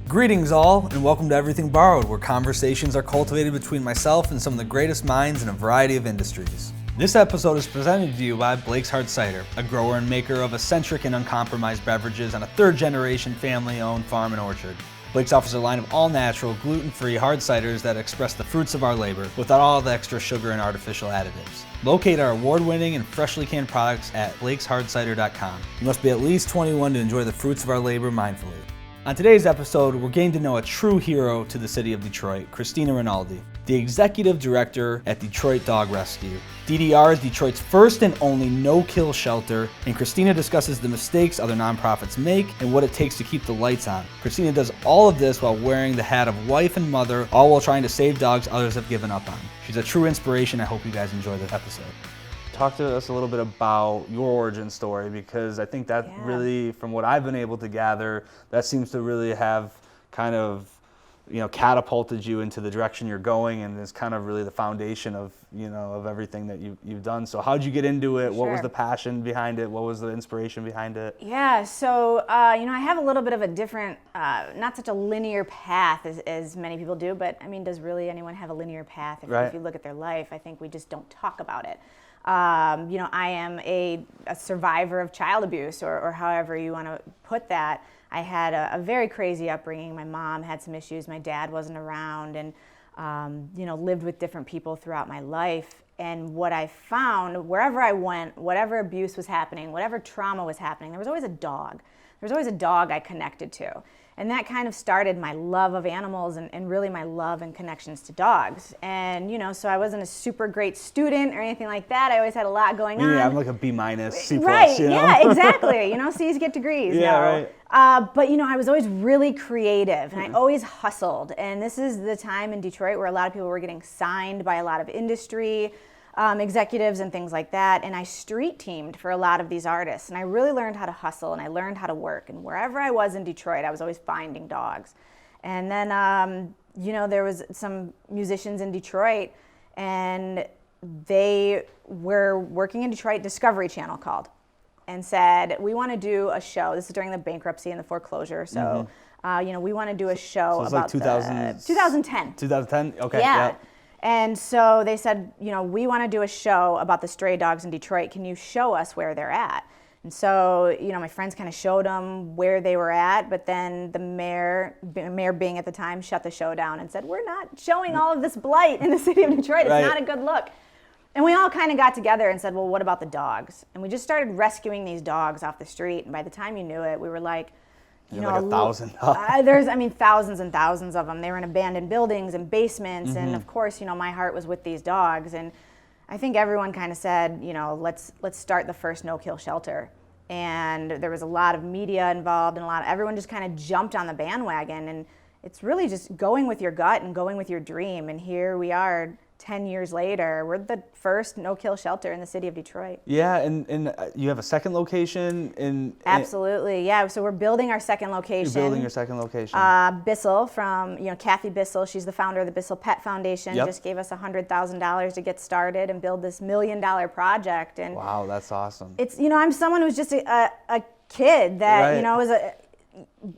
Greetings all, and welcome to Everything Borrowed, where conversations are cultivated between myself and some of the greatest minds in a variety of industries. This episode is presented to you by Blake's Hard Cider, a grower and maker of eccentric and uncompromised beverages on a third-generation family-owned farm and orchard. Blake's offers a line of all-natural, gluten-free hard ciders that express the fruits of our labor without all the extra sugar and artificial additives. Locate our award-winning and freshly canned products at blakeshardcider.com. You must be at least 21 to enjoy the fruits of our labor mindfully. On today's episode, we're getting to know a true hero to the city of Detroit, Kristina Rinaldi, the executive director at Detroit Dog Rescue. DDR is Detroit's first and only no-kill shelter, and Kristina discusses the mistakes other nonprofits make and what it takes to keep the lights on. Kristina does all of this while wearing the hat of wife and mother, all while trying to save dogs others have given up on. She's a true inspiration. I hope you guys enjoy this episode. Talk to us a little bit about your origin story, because I think that really, from what I've been able to gather, that seems to really have kind of, catapulted you into the direction you're going, and is kind of really the foundation of, of everything that you've done. So how'd you get into it? Sure. What was the passion behind it? What was the inspiration behind it? Yeah, so, I have a little bit of a different, not such a linear path as many people do, but does really anyone have a linear path? If you look at their life, I think we just don't talk about it. I am a survivor of child abuse, or however you want to put that. I had a very crazy upbringing. My mom had some issues. My dad wasn't around, and, lived with different people throughout my life. And what I found, wherever I went, whatever abuse was happening, whatever trauma was happening, there was always a dog. There was always a dog I connected to. And that kind of started my love of animals and really my love and connections to dogs. And, so I wasn't a super great student or anything like that. I always had a lot going on. Yeah, I'm like a B-, C+. Right, yeah, exactly. C's get degrees. Yeah, right. But, I was always really creative, and I always hustled. And this is the time in Detroit where a lot of people were getting signed by a lot of industry executives and things like that, and I street teamed for a lot of these artists, and I really learned how to hustle, and I learned how to work, and wherever I was in Detroit, I was always finding dogs. And then, there was some musicians in Detroit, and they were working in Detroit. Discovery Channel called and said, we want to do a show. This is during the bankruptcy and the foreclosure, so, we want to do a show so about like 2010. 2010? Okay, yeah. And so they said, we want to do a show about the stray dogs in Detroit. Can you show us where they're at? And so, my friends kind of showed them where they were at, but then the mayor Bing at the time, shut the show down and said, we're not showing all of this blight in the city of Detroit. It's not a good look. And we all kind of got together and said, well, what about the dogs? And we just started rescuing these dogs off the street. And by the time you knew it, we were like, like 1,000. There's, thousands and thousands of them. They were in abandoned buildings and basements, and of course, my heart was with these dogs. And I think everyone kind of said, let's start the first no-kill shelter. And there was a lot of media involved, and everyone just kind of jumped on the bandwagon. And it's really just going with your gut and going with your dream. And here we are, 10 years later, we're the first no-kill shelter in the city of Detroit. Yeah, and you have a second location in... Absolutely, yeah. So we're building our second location. You're building your second location. Bissell from, Kathy Bissell, she's the founder of the Bissell Pet Foundation, just gave us $100,000 to get started and build this $1 million project. And wow, that's awesome. It's, I'm someone who's just a kid that, was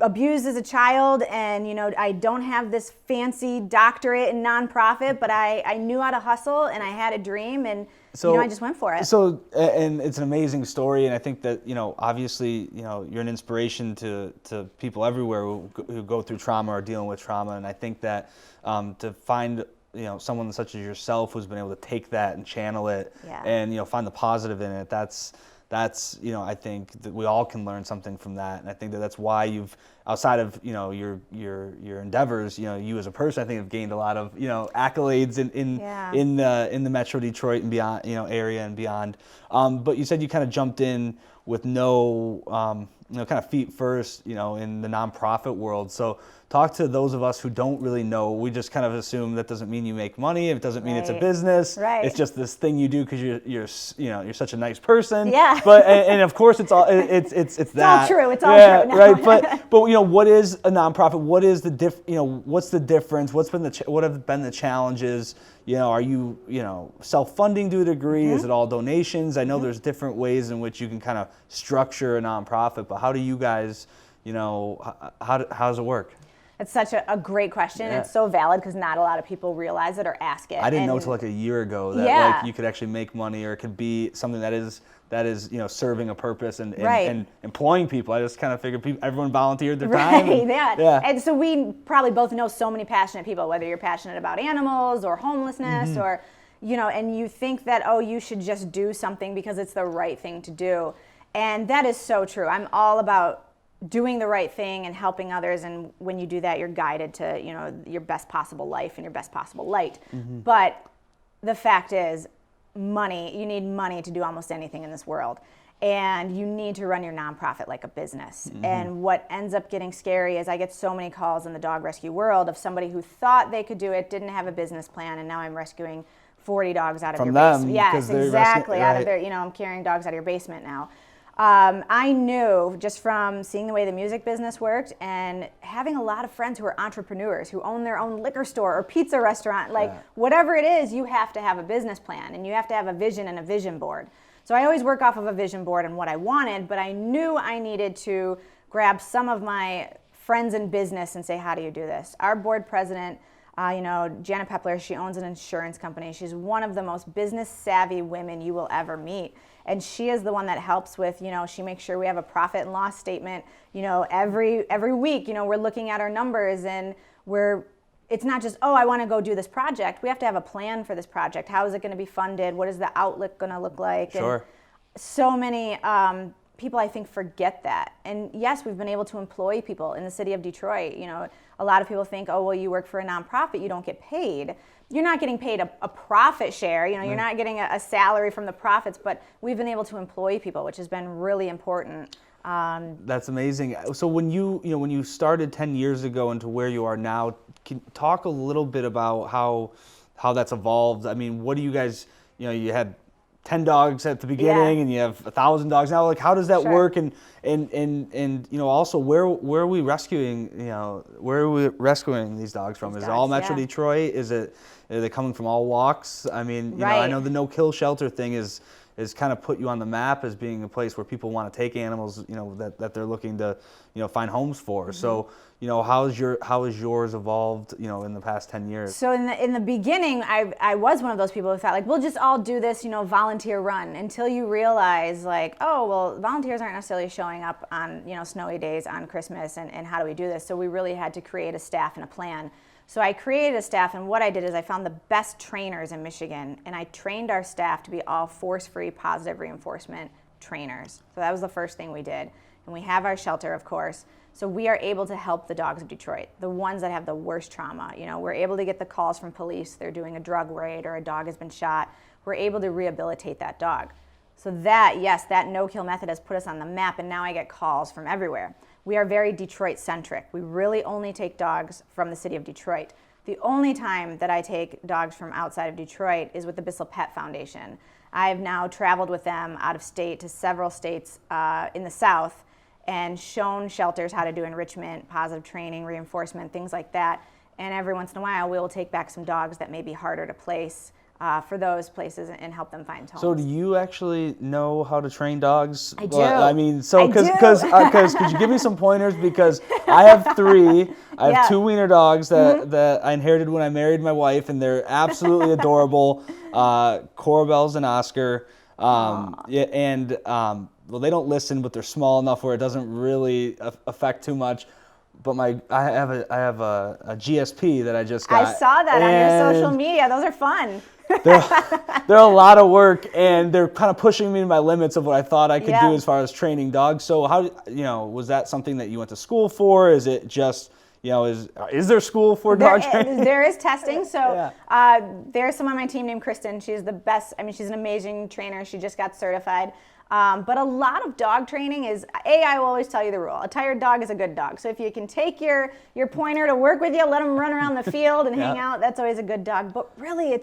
abused as a child, and I don't have this fancy doctorate in nonprofit, but I knew how to hustle, and I had a dream, and I just went for it. So, and it's an amazing story, and I think that obviously you're an inspiration to people everywhere who go through trauma or dealing with trauma, and I think that to find someone such as yourself who's been able to take that and channel it, and find the positive in it, that's I think that we all can learn something from that, and I think that that's why you've, outside of your endeavors, you as a person, I think have gained a lot of accolades in the Metro Detroit and beyond area and beyond. But you said you kind of jumped in with no kind of feet first in the nonprofit world. So talk to those of us who don't really know. We just kind of assume that doesn't mean you make money. It doesn't mean it's a business. Right. It's just this thing you do because you're such a nice person. Yeah. But and of course it's all it's that. It's all true. It's all true. No. Right. But what is a nonprofit? What is the what's the difference? What have been the challenges? Are you self-funding to a degree? Is it all donations? I know there's different ways in which you can kind of structure a nonprofit, but how do you guys, how does it work? It's such a great question. It's so valid because not a lot of people realize it or ask it. I didn't know until like a year ago that like you could actually make money, or it could be something that is serving a purpose and employing people. I just kind of figured everyone volunteered their time. And so we probably both know so many passionate people, whether you're passionate about animals or homelessness or, and you think that, you should just do something because it's the right thing to do. And that is so true. I'm all about doing the right thing and helping others, and when you do that, you're guided to your best possible life and your best possible light. But the fact is, you need money to do almost anything in this world, and you need to run your nonprofit like a business. And what ends up getting scary is I get so many calls in the dog rescue world of somebody who thought they could do it, didn't have a business plan, and now I'm rescuing 40 dogs out of your basement. Yes, exactly. Out of their, I'm carrying dogs out of your basement now. I knew just from seeing the way the music business worked and having a lot of friends who are entrepreneurs who own their own liquor store or pizza restaurant, whatever it is, you have to have a business plan and you have to have a vision and a vision board. So I always work off of a vision board and what I wanted, but I knew I needed to grab some of my friends in business and say, how do you do this? Our board president, Janet Pepler, she owns an insurance company. She's one of the most business savvy women you will ever meet. And she is the one that helps with, she makes sure we have a profit and loss statement, every week, we're looking at our numbers and it's not just, I want to go do this project. We have to have a plan for this project. How is it going to be funded? What is the outlook going to look like? Sure. And so many people, I think, forget that. And yes, we've been able to employ people in the city of Detroit. A lot of people think, you work for a nonprofit, you don't get paid. You're not getting paid a profit share. You're not getting a salary from the profits, but we've been able to employ people, which has been really important. That's amazing. So when you started 10 years ago into where you are now, can you talk a little bit about how that's evolved? I mean, what do you guys, you had 10 dogs at the beginning and you have 1,000 dogs now. Like, how does that work? And also where are we rescuing, these dogs from? Is it all Metro Detroit? Are they coming from all walks? I mean, I know the no-kill shelter thing is kind of put you on the map as being a place where people want to take animals, that they're looking to, find homes for. So, how has yours evolved, in the past 10 years? So in the beginning, I was one of those people who thought we'll just all do this, volunteer run, until you realize volunteers aren't necessarily showing up on, snowy days on Christmas, and how do we do this? So we really had to create a staff and a plan. So I created a staff, and what I did is I found the best trainers in Michigan, and I trained our staff to be all force-free positive reinforcement trainers. So that was the first thing we did. And we have our shelter, of course. So we are able to help the dogs of Detroit, the ones that have the worst trauma. We're able to get the calls from police. They're doing a drug raid or a dog has been shot. We're able to rehabilitate that dog. So that no-kill method has put us on the map, and now I get calls from everywhere. We are very Detroit-centric. We really only take dogs from the city of Detroit. The only time that I take dogs from outside of Detroit is with the Bissell Pet Foundation. I've now traveled with them out of state to several states in the South and shown shelters how to do enrichment, positive training, reinforcement, things like that. And every once in a while, we will take back some dogs that may be harder to place for those places and help them find homes. So do you actually know how to train dogs? I do. I mean, so because could you give me some pointers? Because I have 3. I have 2 wiener dogs that I inherited when I married my wife, and they're absolutely adorable. Corabel's and Oscar. They don't listen, but they're small enough where it doesn't really affect too much. But I have a GSP that I just got. I saw that on your social media. Those are fun. They're a lot of work, and they're kind of pushing me to my limits of what I thought I could do as far as training dogs. So how, was that something that you went to school for? Is it just, is there school for dog training? There is testing. So there's someone on my team named Kristen. She's the best. I mean, she's an amazing trainer. She just got certified. But a lot of dog training is, I will always tell you the rule. A tired dog is a good dog. So if you can take your pointer to work with you, let him run around the field and hang out, that's always a good dog. But really,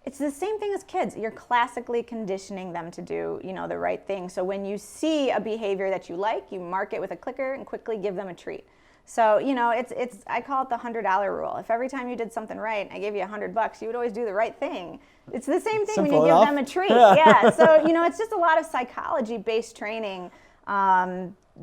it's the same thing as kids. You're classically conditioning them to do, the right thing. So when you see a behavior that you like, you mark it with a clicker and quickly give them a treat. So, I call it the $100 rule. If every time you did something right, I gave you $100, you would always do the right thing. It's the same thing when you give them a treat. So, it's just a lot of psychology-based training.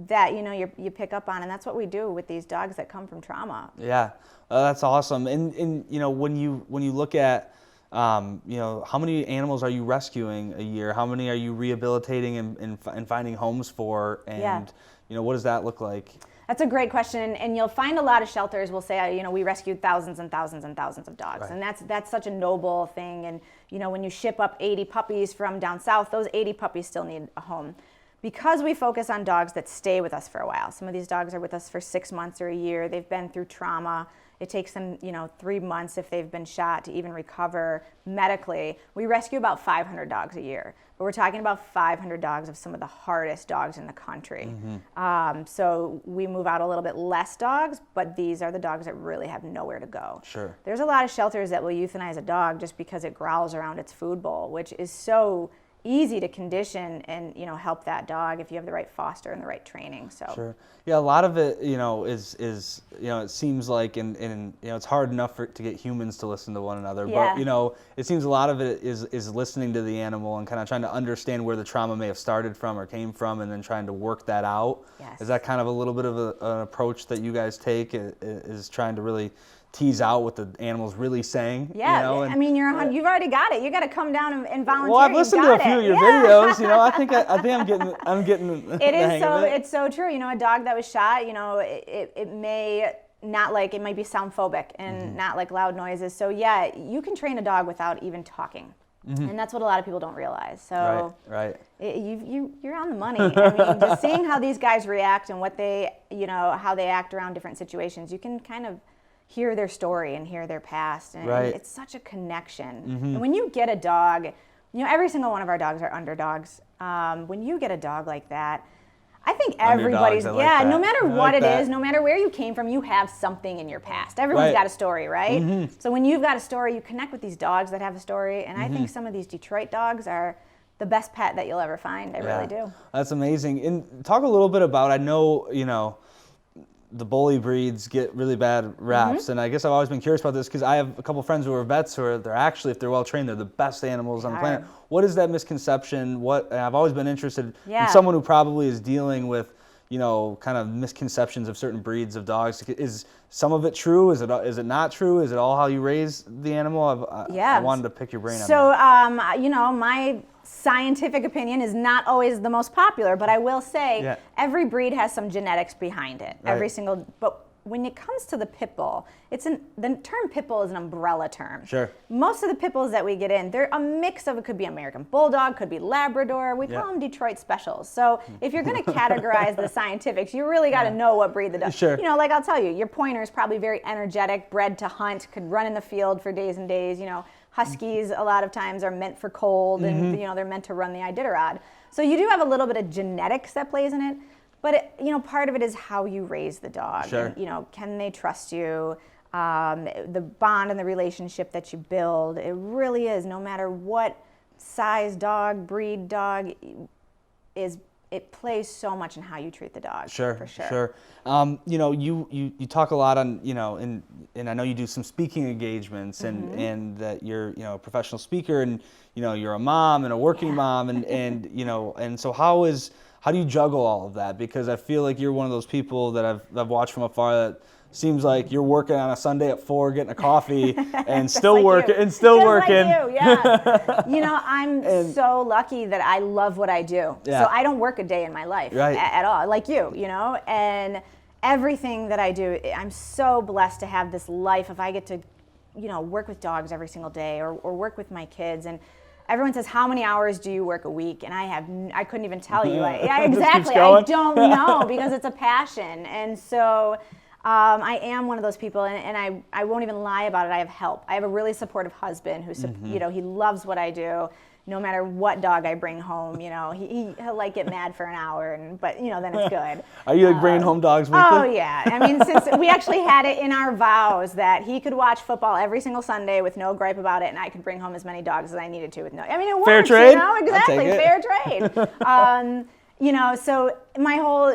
that, you pick up on, and that's what we do with these dogs that come from trauma. Yeah, that's awesome. And when you look at, how many animals are you rescuing a year? How many are you rehabilitating and finding homes for? And, what does that look like? That's a great question, and you'll find a lot of shelters will say, we rescued thousands and thousands and thousands of dogs, right. And that's such a noble thing. And when you ship up 80 puppies from down south, those 80 puppies still need a home, because we focus on dogs that stay with us for a while. Some of these dogs are with us for 6 months or a year. They've been through trauma. It takes them, 3 months if they've been shot to even recover medically. We rescue about 500 dogs a year, but we're talking about 500 dogs of some of the hardest dogs in the country. So we move out a little bit less dogs, but these are the dogs that really have nowhere to go. Sure. There's a lot of shelters that will euthanize a dog just because it growls around its food bowl, which is so easy to condition and help that dog if you have the right foster and the right training. So sure, yeah, a lot of it is it seems like and it's hard enough to get humans to listen to one another, but it seems a lot of it is listening to the animal and kind of trying to understand where the trauma may have started from or came from, and then trying to work that out. Yes. Is that kind of a little bit of an approach that you guys take? Is trying to really tease out what the animal's really saying? Yeah, you've already got it. You got to come down and volunteer. Well, I've listened to a few of your videos. I think I'm getting. It is so. It's so true. A dog that was shot. It may not like, it might be sound phobic and not like loud noises. So yeah, you can train a dog without even talking. And that's what a lot of people don't realize. So right. You're on the money. Just seeing how these guys react and what they, how they act around different situations, you can kind of hear their story and hear their past, and it's such a connection. And when you get a dog, every single one of our dogs are underdogs. When you get a dog like that, I think everybody's, no matter what it is, no matter where you came from, you have something in your past. Everyone's got a story, right? So when you've got a story, you connect with these dogs that have a story, and I think some of these Detroit dogs are the best pet that you'll ever find. I really do. That's amazing. And talk a little bit about, I know, the bully breeds get really bad raps, and I guess I've always been curious about this because I have a couple friends who are vets who are, they're actually, if they're well trained, they're the best animals on the planet. What is that misconception? And I've always been interested in someone who probably is dealing with, kind of misconceptions of certain breeds of dogs. Is some of it true? Is it not true? Is it all how you raise the animal? I wanted to pick your brain on that. So, my scientific opinion is not always the most popular, but I will say every breed has some genetics behind it. But when it comes to the pit bull, the term pit bull is an umbrella term. Sure. Most of the pit bulls that we get in, they're a mix of, it could be American Bulldog, could be Labrador. We call them Detroit Specials. So if you're going to categorize the scientifics, you really got to know what breed the dog. Sure. Like I'll tell you, your pointer is probably very energetic, bred to hunt, could run in the field for days and days. Huskies a lot of times are meant for cold, and they're meant to run the Iditarod. So you do have a little bit of genetics that plays in it, but part of it is how you raise the dog. Sure. And, can they trust you? The bond and the relationship that you build, it really is, no matter what size dog, breed dog is, it plays so much in how you treat the dog. Sure, for sure. Sure. You talk a lot on, and I know you do some speaking engagements, and that you're, a professional speaker, and, you're a mom and a working mom, and so how do you juggle all of that? Because I feel like you're one of those people that I've watched from afar that seems like you're working on a Sunday at 4, getting a coffee, and still working, and still working. Like you, I'm so lucky that I love what I do. Yeah. So I don't work a day in my life at all, like you, and everything that I do, I'm so blessed to have this life. If I get to, work with dogs every single day, or work with my kids, and everyone says, how many hours do you work a week? And I couldn't even tell you. Exactly. I don't know, because it's a passion. And so I am one of those people, and I won't even lie about it. I have help. I have a really supportive husband who, he loves what I do. No matter what dog I bring home, he'll like get mad for an hour, but then it's good. Are you bringing home dogs weekly? Oh yeah. Since we actually had it in our vows that he could watch football every single Sunday with no gripe about it, and I could bring home as many dogs as I needed to with no. It works. Fair trade. Exactly. Fair trade. So my whole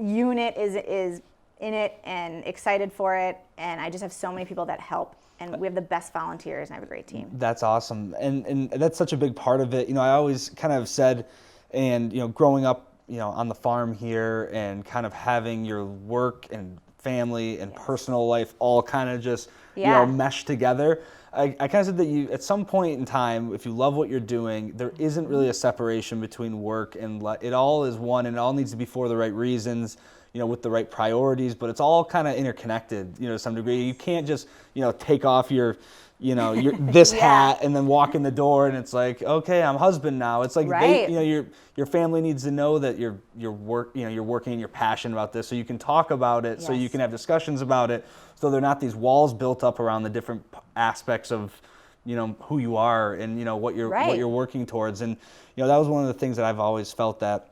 unit is in it and excited for it, and I just have so many people that help. And we have the best volunteers, and I have a great team. That's awesome, and that's such a big part of it. I always kind of said, and growing up on the farm here and kind of having your work and family and personal life all kind of just, mesh together. I kind of said that you, at some point in time, if you love what you're doing, there isn't really a separation between work and it all is one, and it all needs to be for the right reasons, with the right priorities, but it's all kind of interconnected, to some degree. You can't just, take off your this hat and then walk in the door and it's like, okay, I'm husband now. It's like, your family needs to know that you're working and you're passionate about this, so you can talk about it, so you can have discussions about it, so they're not these walls built up around the different aspects of, who you are and, what you're working towards. And, that was one of the things that I've always felt that,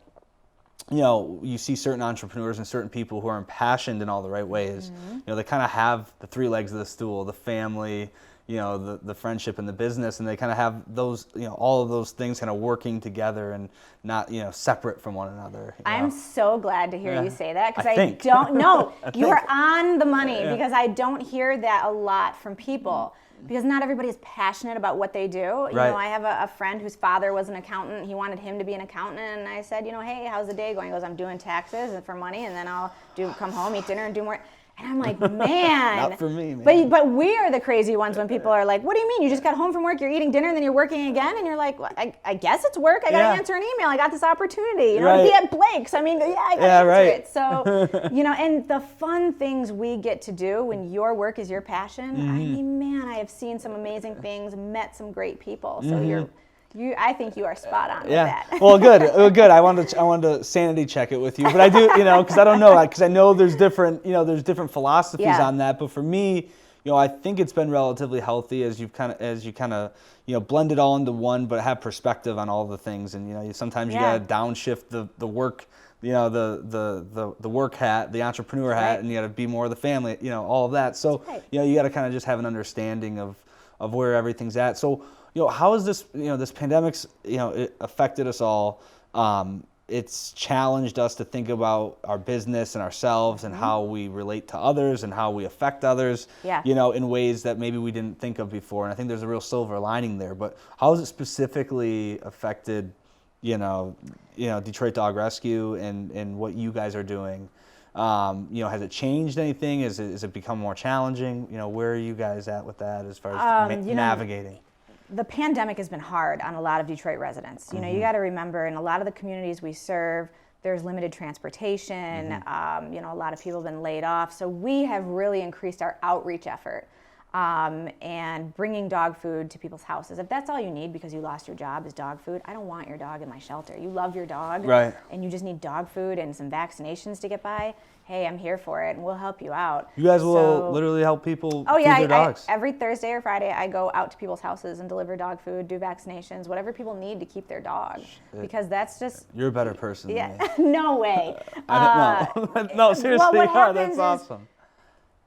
you see certain entrepreneurs and certain people who are impassioned in all the right ways. They kind of have the three legs of the stool, the family, the friendship and the business, and they kind of have those, all of those things kind of working together and not, separate from one another. I'm so glad to hear you say that, because I don't know. You are on the money, because I don't hear that a lot from people. Because not everybody is passionate about what they do. You know, I have a friend whose father was an accountant. He wanted him to be an accountant, and I said, hey, how's the day going? He goes, I'm doing taxes and for money, and then I'll come home, eat dinner, and do more. And I'm like, man. Not for me, man. But we are the crazy ones when people are like, what do you mean? You just got home from work, you're eating dinner, and then you're working again? And you're like, well, I guess it's work. I got to answer an email. I got this opportunity, to be at Blake's. I mean, I got to answer it. So, and the fun things we get to do when your work is your passion, I mean, man, I have seen some amazing things, met some great people. So I think you are spot on with that. Well, good. I wanted to sanity check it with you, but I do, because I don't know, because I know there's different philosophies on that. But for me, I think it's been relatively healthy as you kind of blend it all into one, but have perspective on all the things. And sometimes you got to downshift the work, the work hat, the entrepreneur hat, and you got to be more of the family, all of that. So you got to kind of just have an understanding of where everything's at. So. How has this, this pandemic's, it affected us all? It's challenged us to think about our business and ourselves and how we relate to others and how we affect others, in ways that maybe we didn't think of before. And I think there's a real silver lining there. But how has it specifically affected, Detroit Dog Rescue and what you guys are doing? Has it changed anything? Has it become more challenging? Where are you guys at with that as far as navigating? The pandemic has been hard on a lot of Detroit residents. You got to remember, in a lot of the communities we serve, there's limited transportation. A lot of people have been laid off. So we have really increased our outreach effort and bringing dog food to people's houses. If that's all you need because you lost your job is dog food, I don't want your dog in my shelter. You love your dog, and you just need dog food and some vaccinations to get by. Hey, I'm here for it, and we'll help you out. You guys will literally help people feed their dogs? Every Thursday or Friday, I go out to people's houses and deliver dog food, do vaccinations, whatever people need to keep their dog. Because that's just... You're a better person than me. No way. I don't know. No, seriously, that's awesome.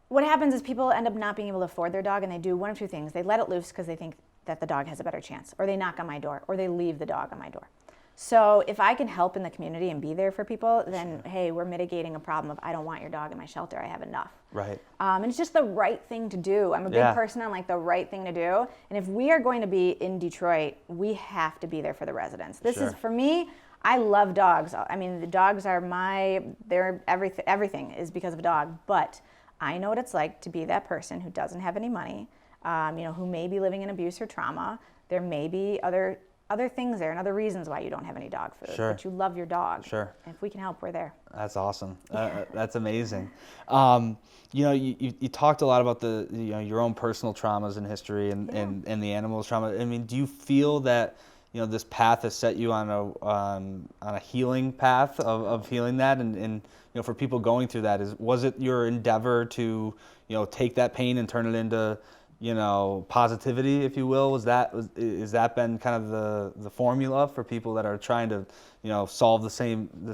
What happens is people end up not being able to afford their dog, and they do one of two things. They let it loose because they think that the dog has a better chance, or they knock on my door, or they leave the dog on my door. So if I can help in the community and be there for people, then, hey, we're mitigating a problem of I don't want your dog in my shelter. I have enough. Right. And it's just the right thing to do. I'm a big person on the right thing to do. And if we are going to be in Detroit, we have to be there for the residents. This is, for me, I love dogs. I mean, the dogs are they're everything is because of a dog. But I know what it's like to be that person who doesn't have any money, who may be living in abuse or trauma. There may be other things there and other reasons why you don't have any dog food, but you love your dog. Sure. And if we can help, we're there. That's awesome. That's amazing. You talked a lot about the your own personal traumas in history and the animals' trauma. I mean, do you feel that this path has set you on a healing path of healing that and for people going through that, was it your endeavor to take that pain and turn it into positivity, if you will? Is that been kind of the formula for people that are trying to, solve the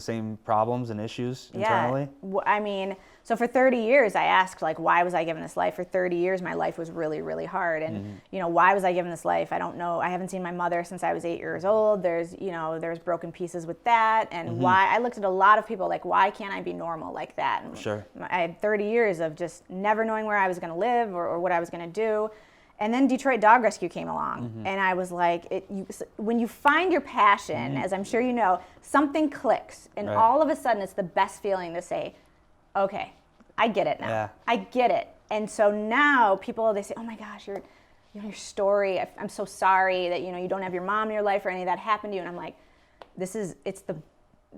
same problems and issues internally? Yeah, I mean, so for 30 years, I asked, why was I given this life? For 30 years, my life was really, really hard. And, why was I given this life? I don't know. I haven't seen my mother since I was 8 years old. There's broken pieces with that. And why, I looked at a lot of people why can't I be normal like that? And sure. I had 30 years of just never knowing where I was going to live or what I was going to do. And then Detroit Dog Rescue came along, and I was like, when you find your passion, as I'm sure you know, something clicks, and all of a sudden it's the best feeling to say, okay, I get it now. Yeah. I get it. And so now people, they say, oh my gosh, your story, I'm so sorry that, you don't have your mom in your life or any of that happened to you. And I'm like,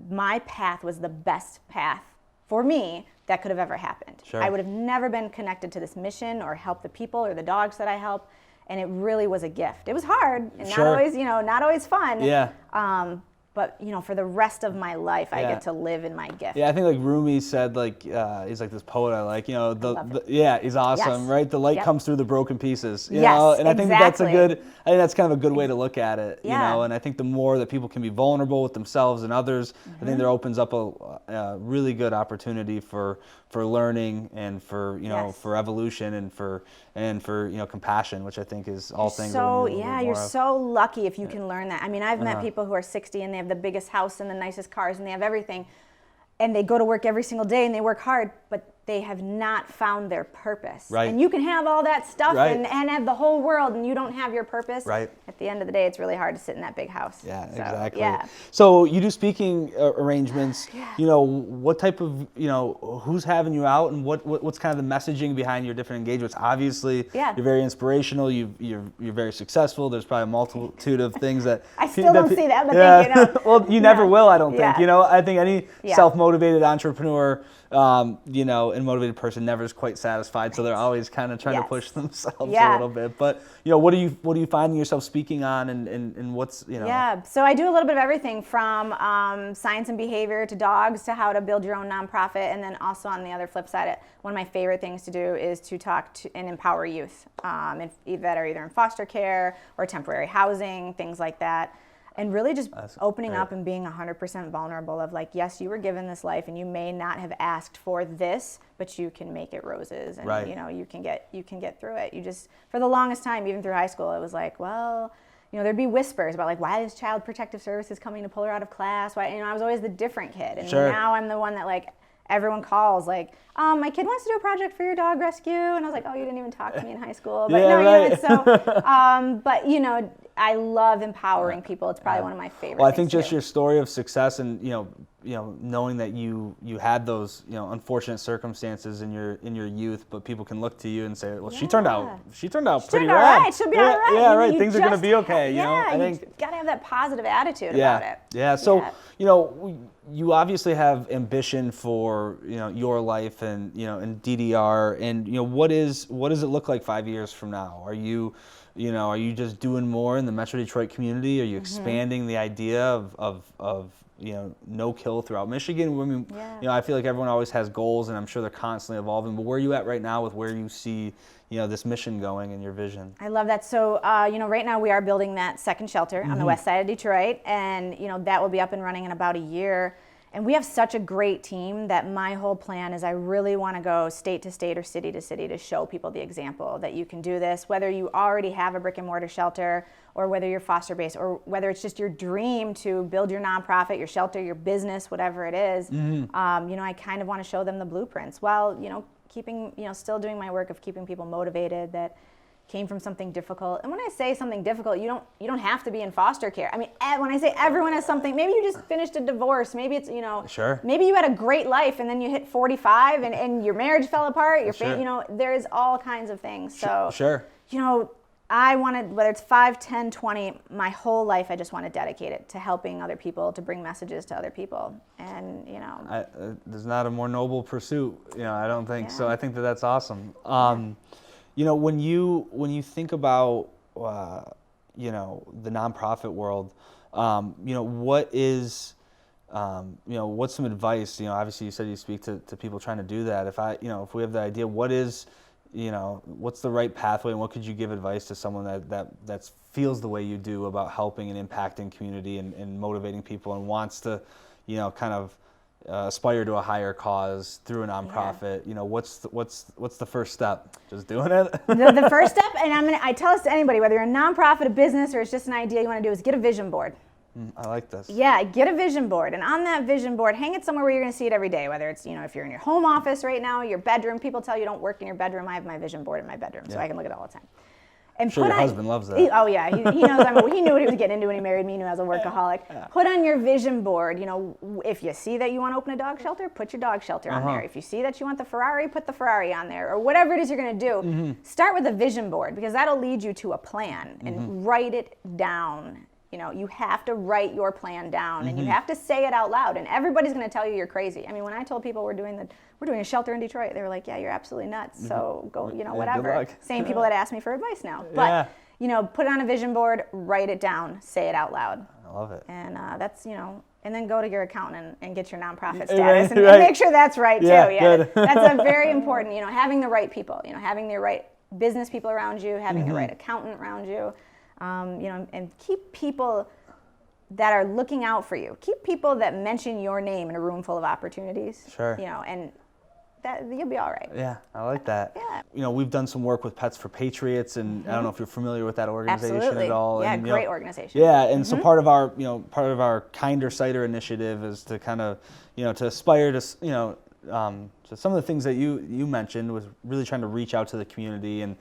my path was the best path for me that could have ever happened. Sure. I would have never been connected to this mission or helped the people or the dogs that I help. And it really was a gift. It was hard and not always fun. Yeah. But, for the rest of my life, I get to live in my gift. Yeah, I think like Rumi said, he's like this poet I like, he's awesome, yes. Right? The light comes through the broken pieces, you know? And I think that's that's kind of a good way to look at it, you know? And I think the more that people can be vulnerable with themselves and others, I think there opens up a really good opportunity for learning and for, for evolution and for compassion, which I think is all things. So, you're so lucky if you can learn that. I mean, I've met people who are 60 and they have the biggest house and the nicest cars and they have everything, and they go to work every single day and they work hard, but they have not found their purpose. Right. And you can have all that stuff and have the whole world and you don't have your purpose. Right. At the end of the day, it's really hard to sit in that big house. Yeah, so, exactly. Yeah. So you do speaking arrangements. What type of, who's having you out, and what's kind of the messaging behind your different engagements? Obviously, you're very inspirational. You're very successful. There's probably a multitude of things that I still don't see that, but thank you. Well, you never will, I don't think. I think any self-motivated entrepreneur, and motivated person never is quite satisfied, so they're always kind of trying to push themselves a little bit. But what are you finding yourself speaking on, and what's Yeah, so I do a little bit of everything from science and behavior to dogs to how to build your own nonprofit, and then also on the other flip side, one of my favorite things to do is to talk to and empower youth that are either in foster care or temporary housing, things like that. And really just opening up and being 100% vulnerable of like, yes, you were given this life and you may not have asked for this, but you can make it roses and you can get through it. You just, for the longest time, even through high school, it was like, well, there'd be whispers about like, why is Child Protective Services coming to pull her out of class? Why, I was always the different kid. And now I'm the one that like, everyone calls like, my kid wants to do a project for your dog rescue. And I was like, oh, you didn't even talk to me in high school. But but I love empowering people. It's probably one of my favorite Well, I think just your story of success and, knowing that you had those, unfortunate circumstances in your youth, but people can look to you and say, well, she turned out pretty rad. Right. She'll be all right. Yeah, right. Things are going to be okay. I think you got to have that positive attitude about it. Yeah. So, you obviously have ambition for, your life and, and DDR, and, what does it look like 5 years from now? Are you just doing more in the Metro Detroit community? Are you expanding the idea of no kill throughout Michigan? I mean, I feel like everyone always has goals, and I'm sure they're constantly evolving. But where are you at right now with where you see, this mission going and your vision? I love that. So, right now we are building that second shelter on the west side of Detroit, and that will be up and running in about a year. And we have such a great team that my whole plan is I really want to go state to state or city to city to show people the example that you can do this, whether you already have a brick and mortar shelter or whether you're foster based or whether it's just your dream to build your nonprofit, your shelter, your business, whatever it is. I kind of want to show them the blueprints while, keeping, still doing my work of keeping people motivated that came from something difficult. And when I say something difficult, you don't have to be in foster care. I mean, when I say everyone has something, maybe you just finished a divorce, maybe it's, maybe you had a great life and then you hit 45 and your marriage fell apart, there's all kinds of things. So, I wanted, whether it's 5, 10, 20, my whole life, I just want to dedicate it to helping other people, to bring messages to other people. And, there's not a more noble pursuit, I don't think. So I think that's awesome. When you think about, the nonprofit world, what is, what's some advice? Obviously you said you speak to people trying to do that. If we have the idea, what is, what's the right pathway, and what could you give advice to someone that feels the way you do about helping and impacting community and motivating people and wants to, kind of aspire to a higher cause through a nonprofit? What's the first step? Just doing it? The first step, and I tell this to anybody, whether you're a nonprofit, a business, or it's just an idea you want to do, is get a vision board. I like this. Yeah, get a vision board, and on that vision board, hang it somewhere where you're going to see it every day. Whether it's if you're in your home office right now, your bedroom. People tell you don't work in your bedroom. I have my vision board in my bedroom, so I can look at it all the time. I'm sure your husband loves that. Oh yeah, he knows. He knew what he was getting into when he married me. He knew I was a workaholic. Yeah. Put on your vision board. If you see that you want to open a dog shelter, put your dog shelter on there. If you see that you want the Ferrari, put the Ferrari on there, or whatever it is you're going to do. Start with a vision board, because that'll lead you to a plan, and write it down. You have to write your plan down, and you have to say it out loud, and everybody's going to tell you you're crazy. When I told people we're doing a shelter in Detroit, they were like, yeah, you're absolutely nuts. So go, whatever. Same people that ask me for advice now. But, put it on a vision board, write it down, say it out loud. I love it. And that's, and then go to your accountant and get your nonprofit status and make sure that's right too. Yeah, that's a very important, having the right people, having the right business people around you, having the right accountant around you. And keep people that are looking out for you. Keep people that mention your name in a room full of opportunities. Sure. And that you'll be all right. Yeah, I like that. Yeah. We've done some work with Pets for Patriots, and I don't know if you're familiar with that organization Absolutely. at all. Yeah, and, great organization. Yeah, and so part of our Kinder Cider initiative is to kind of, to aspire to, so some of the things that you mentioned was really trying to reach out to the community and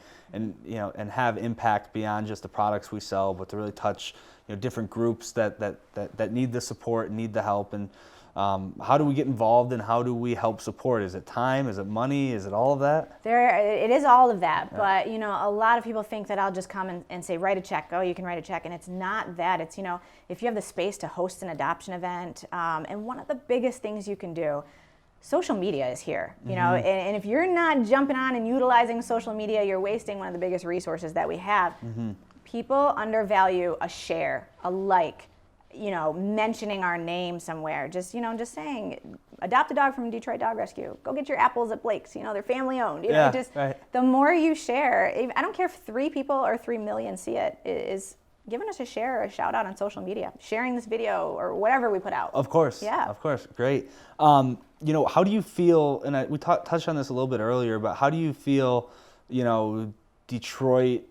have impact beyond just the products we sell, but to really touch different groups that need the support, need the help, and how do we get involved, and how do we help support? Is it time? Is it money? Is it all of that? It is all of that, but a lot of people think that I'll just come and say, write a check. Oh, you can write a check, and it's not that. It's if you have the space to host an adoption event, and one of the biggest things you can do. Social media is here, and if you're not jumping on and utilizing social media, you're wasting one of the biggest resources that we have. People undervalue a share, a like, mentioning our name somewhere. Just saying, adopt a dog from Detroit Dog Rescue. Go get your apples at Blake's. They're family owned. The more you share, I don't care if 3 people or 3 million see it, is giving us a share or a shout out on social media, sharing this video or whatever we put out. Of course. Yeah. Of course. Great. How do you feel, and we touched on this a little bit earlier, but how do you feel, Detroit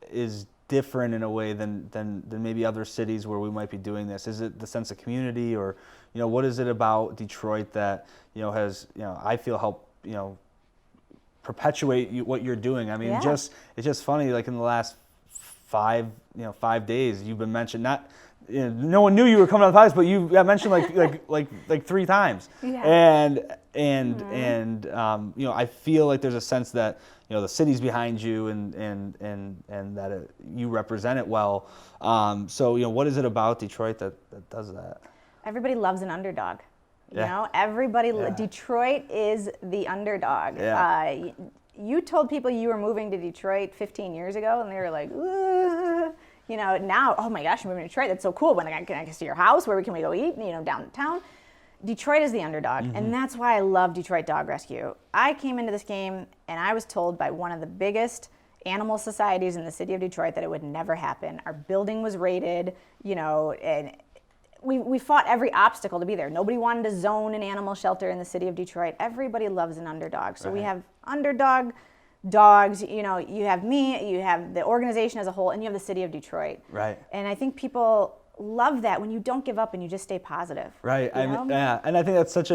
is different in a way than maybe other cities where we might be doing this? Is it the sense of community, or, what is it about Detroit that, has, I feel help, perpetuate what you're doing? It's just funny, like in the last 5 days, you've been mentioned, no one knew you were coming on the podcast, but you got mentioned like 3 times. Yeah. And I feel like there's a sense that the city's behind you, and that you represent it well. So what is it about Detroit that does that? Everybody loves an underdog. Everybody. Yeah. Detroit is the underdog. Yeah. You told people you were moving to Detroit 15 years ago, and they were like, ooh. Now, oh my gosh, you're moving to Detroit. That's so cool. When can I see your house? Where can we go eat? Downtown. Detroit is the underdog, and that's why I love Detroit Dog Rescue. I came into this game, and I was told by one of the biggest animal societies in the city of Detroit that it would never happen. Our building was raided, and we fought every obstacle to be there. Nobody wanted to zone an animal shelter in the city of Detroit. Everybody loves an underdog. So we have underdog dogs, you have me, you have the organization as a whole, and you have the city of Detroit. Right. And I think people love that when you don't give up and you just stay positive. Right. Yeah. And I think that's such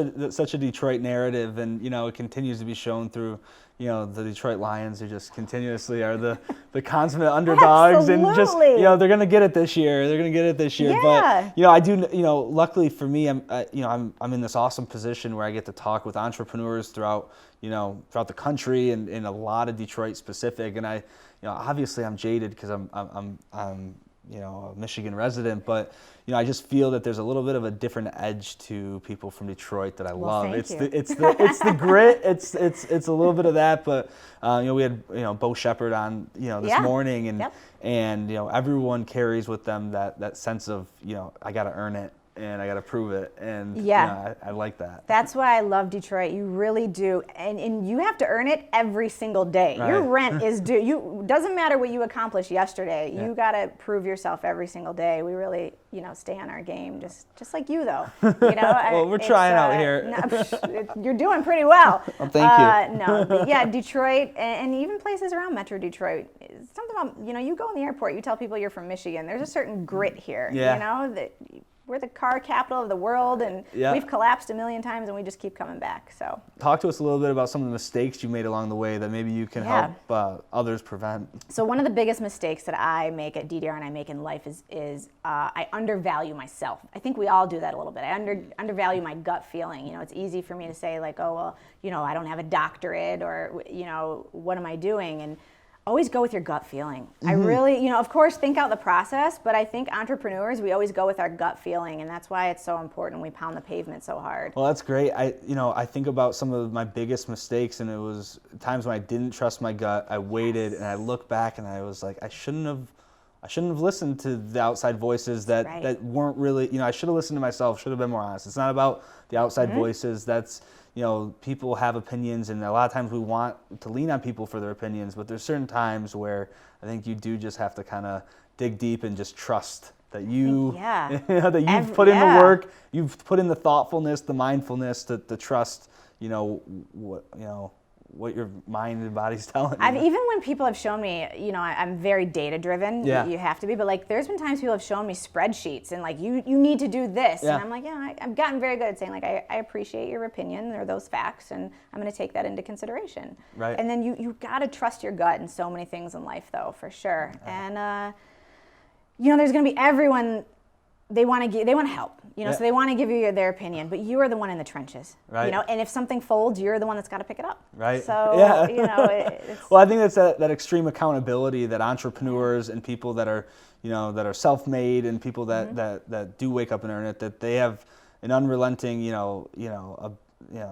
a Detroit narrative, and it continues to be shown through the Detroit Lions, who just continuously are the consummate underdogs. Absolutely. And just they're gonna get it this year. Yeah. But I do luckily for me, I'm in this awesome position where I get to talk with entrepreneurs throughout the country, and a lot of Detroit specific. And I obviously I'm jaded because I'm a Michigan resident, but I just feel that there's a little bit of a different edge to people from Detroit that I love. It's the grit. It's a little bit of that, but we had Bo Shepherd on this morning, and everyone carries with them that sense of I got to earn it. And I got to prove it, and I like that. That's why I love Detroit. You really do, and you have to earn it every single day. Right. Your rent is due. Doesn't matter what you accomplished yesterday. Yeah. You got to prove yourself every single day. We really, stay on our game, just like you though. Well, we're trying out here. You're doing pretty well. Well, thank you. Detroit, and even places around Metro Detroit. Something about you go in the airport. You tell people you're from Michigan. There's a certain grit here. Yeah. That we're the car capital of the world, and we've collapsed a million times, and we just keep coming back. So talk to us a little bit about some of the mistakes you made along the way that maybe you can help others prevent. So one of the biggest mistakes that I make at DDR and I make in life is I undervalue myself. I think we all do that a little bit. I undervalue my gut feeling. You know, it's easy for me to say like, oh, well, you know, I don't have a doctorate, or, you know, what am I doing? And always go with your gut feeling. I really, you know, of course, think out the process, but I think entrepreneurs, we always go with our gut feeling, and that's why it's so important we pound the pavement so hard. Well, that's great. I think about some of my biggest mistakes, and it was times when I didn't trust my gut. I waited, and I look back, and I was like, I shouldn't have listened to the outside voices that weren't really, you know, I should have listened to myself, should have been more honest. It's not about the outside voices. That's, you know, people have opinions, and a lot of times we want to lean on people for their opinions, but there's certain times where I think you do just have to kind of dig deep and just trust that you, that you've put in the work, you've put in the thoughtfulness, the mindfulness to trust, what your mind and body's telling you. Even when people have shown me, you know, I'm very data driven. You have to be, but like there's been times people have shown me spreadsheets and like you need to do this, and I'm like, I've gotten very good at saying like I appreciate your opinion or those facts, and I'm going to take that into consideration. Right. And then you got to trust your gut in so many things in life, though, for sure. And you know, there's going to be everyone. They want to help, you know, so they want to give you their opinion, but you are the one in the trenches, you know, and if something folds, you're the one that's got to pick it up. Right. So, you know, it's... Well, I think that's that extreme accountability that entrepreneurs and people that are, you know, that are self-made and people that do wake up and earn it, that they have an unrelenting,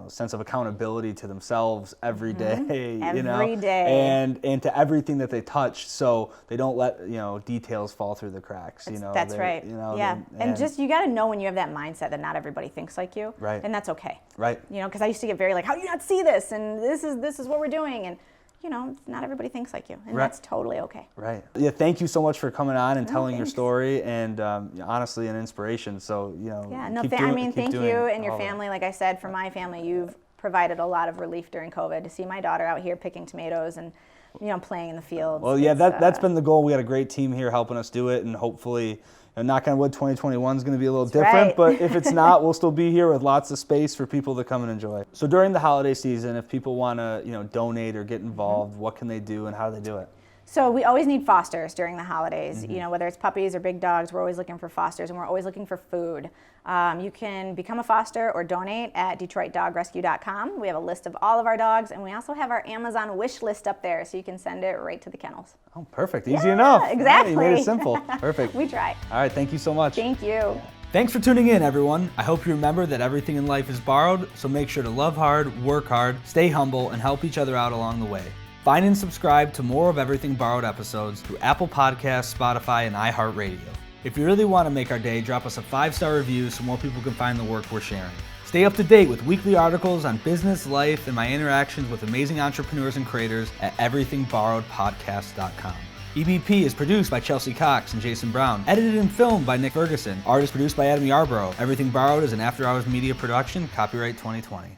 sense of accountability to themselves every day, every day, and to everything that they touch, so they don't let details fall through the cracks. That's right. And just you got to know when you have that mindset that not everybody thinks like you, right? And that's okay, right? You know, because I used to get very like, how do you not see this? And this is what we're doing, and you know, not everybody thinks like you, and that's totally okay. Right. Yeah. Thank you so much for coming on and telling your story, and honestly, an inspiration. So thank you and your family. Like I said, for my family, you've provided a lot of relief during COVID. To see my daughter out here picking tomatoes and, you know, playing in the fields. Well, yeah, that's been the goal. We had a great team here helping us do it, and hopefully, knock on wood, 2021 is going to be a little different, but if it's not, we'll still be here with lots of space for people to come and enjoy. So during the holiday season, if people want to, donate or get involved, what can they do and how do they do it? So we always need fosters during the holidays. You know, whether it's puppies or big dogs, we're always looking for fosters, and we're always looking for food. You can become a foster or donate at DetroitDogRescue.com. We have a list of all of our dogs, and we also have our Amazon wish list up there, so you can send it right to the kennels. Oh, perfect. Easy enough. Exactly. Right, you made it simple. Perfect. We try. All right. Thank you so much. Thank you. Thanks for tuning in, everyone. I hope you remember that everything in life is borrowed, so make sure to love hard, work hard, stay humble, and help each other out along the way. Find and subscribe to more of Everything Borrowed episodes through Apple Podcasts, Spotify, and iHeartRadio. If you really want to make our day, drop us a 5-star review so more people can find the work we're sharing. Stay up to date with weekly articles on business, life, and my interactions with amazing entrepreneurs and creators at everythingborrowedpodcast.com. EBP is produced by Chelsea Cox and Jason Brown. Edited and filmed by Nick Ferguson. Art is produced by Adam Yarborough. Everything Borrowed is an after-hours media production. Copyright 2020.